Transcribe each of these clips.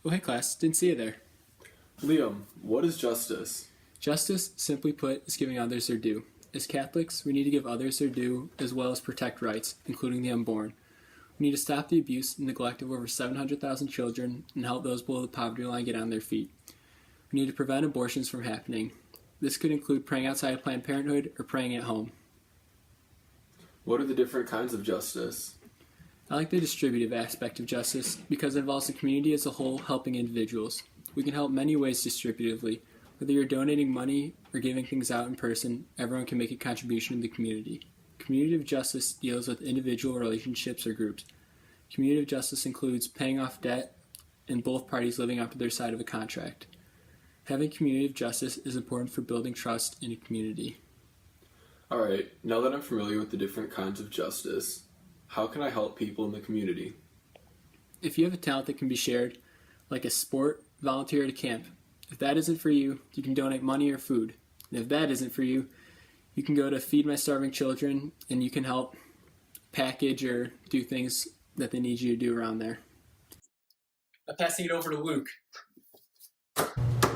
Oh, hey class, didn't see you there. Liam, what is justice? Justice, simply put, is giving others their due. As Catholics, we need to give others their due as well as protect rights, including the unborn. We need to stop the abuse and neglect of over 700,000 children and help those below the poverty line get on their feet. We need to prevent abortions from happening. This could include praying outside of Planned Parenthood or praying at home. What are the different kinds of justice? I like the distributive aspect of justice because it involves the community as a whole helping individuals. We can help many ways distributively. Whether you're donating money or giving things out in person, everyone can make a contribution to the community. Community justice deals with individual relationships or groups. Community justice includes paying off debt and both parties living up to their side of a contract. Having community justice is important for building trust in a community. Alright, now that I'm familiar with the different kinds of justice, how can I help people in the community? If you have a talent that can be shared, like a sport, volunteer at a camp. If that isn't for you, you can donate money or food. And if that isn't for you, you can go to Feed My Starving Children and you can help package or do things that they need you to do around there. I'm passing it over to Luke.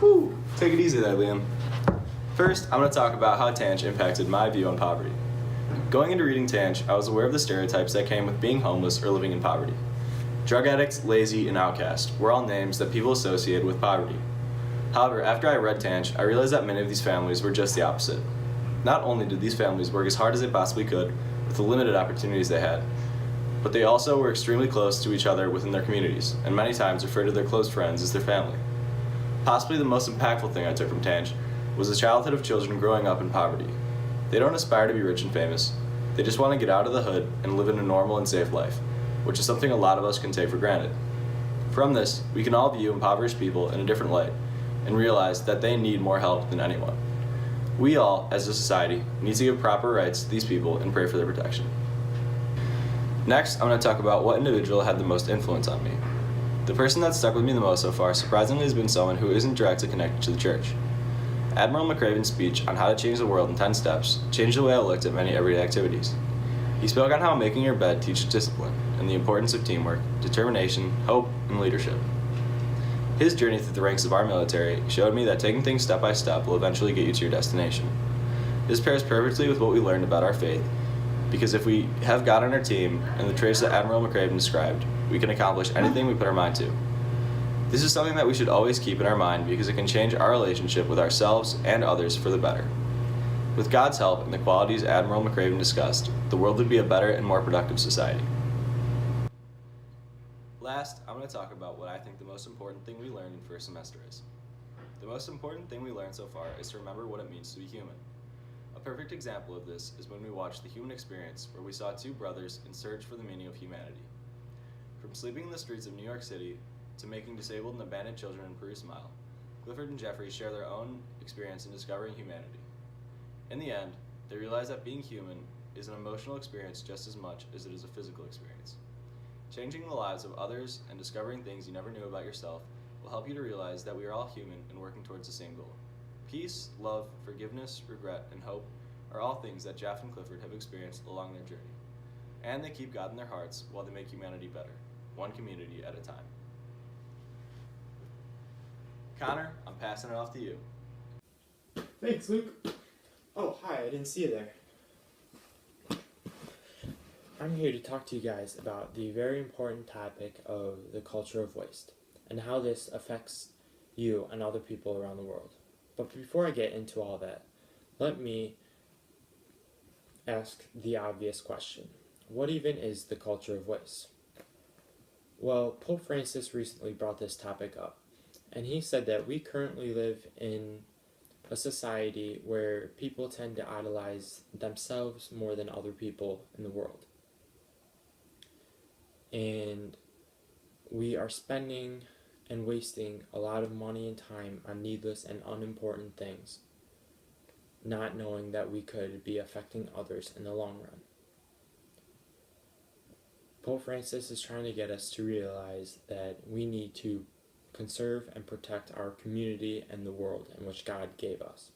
Woo! Take it easy there, Liam. First, I'm going to talk about how Tanch impacted my view on poverty. Going into reading Tanch, I was aware of the stereotypes that came with being homeless or living in poverty. Drug addicts, lazy, and outcast were all names that people associated with poverty. However, after I read Tanch, I realized that many of these families were just the opposite. Not only did these families work as hard as they possibly could with the limited opportunities they had, but they also were extremely close to each other within their communities, and many times referred to their close friends as their family. Possibly the most impactful thing I took from Tanch was the childhood of children growing up in poverty. They don't aspire to be rich and famous. They just want to get out of the hood and live in a normal and safe life, which is something a lot of us can take for granted. From this, we can all view impoverished people in a different light and realize that they need more help than anyone. We all, as a society, need to give proper rights to these people and pray for their protection. Next, I'm going to talk about what individual had the most influence on me. The person that stuck with me the most so far surprisingly has been someone who isn't directly connected to the church. Admiral McRaven's speech on how to change the world in 10 steps changed the way I looked at many everyday activities. He spoke on how making your bed teaches discipline and the importance of teamwork, determination, hope, and leadership. His journey through the ranks of our military showed me that taking things step by step will eventually get you to your destination. This pairs perfectly with what we learned about our faith, because if we have God on our team and the traits that Admiral McRaven described, we can accomplish anything we put our mind to. This is something that we should always keep in our mind because it can change our relationship with ourselves and others for the better. With God's help and the qualities Admiral McRaven discussed, the world would be a better and more productive society. Last, I'm going to talk about what I think the most important thing we learned in first semester is. The most important thing we learned so far is to remember what it means to be human. A perfect example of this is when we watched The Human Experience, where we saw two brothers in search for the meaning of humanity. From sleeping in the streets of New York City to making disabled and abandoned children in Peru smile, Clifford and Jeffrey share their own experience in discovering humanity. In the end, they realize that being human is an emotional experience just as much as it is a physical experience. Changing the lives of others and discovering things you never knew about yourself will help you to realize that we are all human and working towards the same goal. Peace, love, forgiveness, regret, and hope are all things that Jeff and Clifford have experienced along their journey. And they keep God in their hearts while they make humanity better, one community at a time. Connor, I'm passing it off to you. Thanks, Luke. Oh, hi, I didn't see you there. I'm here to talk to you guys about the very important topic of the culture of waste and how this affects you and other people around the world. But before I get into all that, let me ask the obvious question. What even is the culture of waste? Well, Pope Francis recently brought this topic up, and he said that we currently live in a society where people tend to idolize themselves more than other people in the world. And we are spending and wasting a lot of money and time on needless and unimportant things, not knowing that we could be affecting others in the long run. Pope Francis is trying to get us to realize that we need to conserve and protect our community and the world in which God gave us.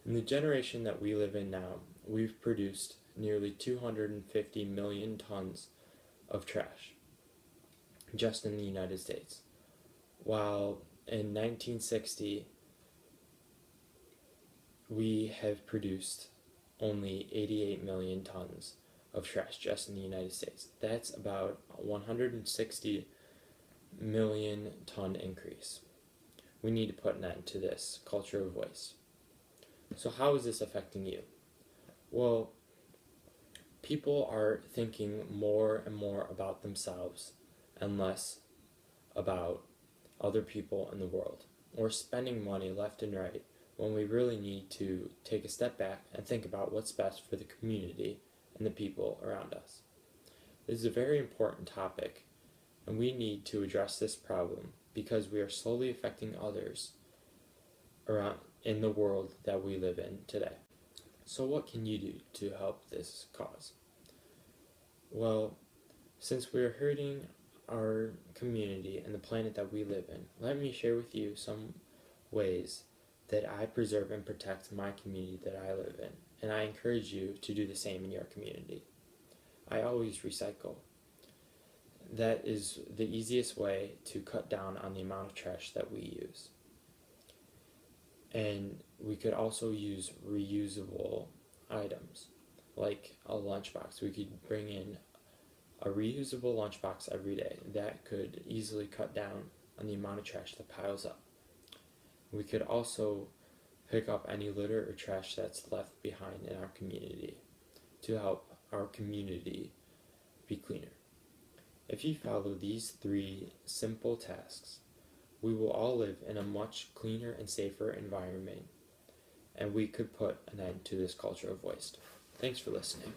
In the generation that we live in now, we've produced nearly 250 million tons of trash just in the United States. while in 1960 we have produced only 88 million tons of trash just in the United States. That's about a 160 million ton increase. We need to put an end to this culture of waste. So how is this affecting you? Well, people are thinking more and more about themselves and less about other people in the world. We're spending money left and right when we really need to take a step back and think about what's best for the community and the people around us. This is a very important topic, and we need to address this problem because we are slowly affecting others around in the world that we live in today. So what can you do to help this cause? Well, since we're hurting our community and the planet that we live in, let me share with you some ways that I preserve and protect my community that I live in, and I encourage you to do the same in your community. I always recycle. That is the easiest way to cut down on the amount of trash that we use. And we could also use reusable items, like a lunchbox. We could bring in a reusable lunchbox every day. That could easily cut down on the amount of trash that piles up. We could also pick up any litter or trash that's left behind in our community to help our community be cleaner. If you follow these 3 simple tasks, we will all live in a much cleaner and safer environment, and we could put an end to this culture of waste. Thanks for listening.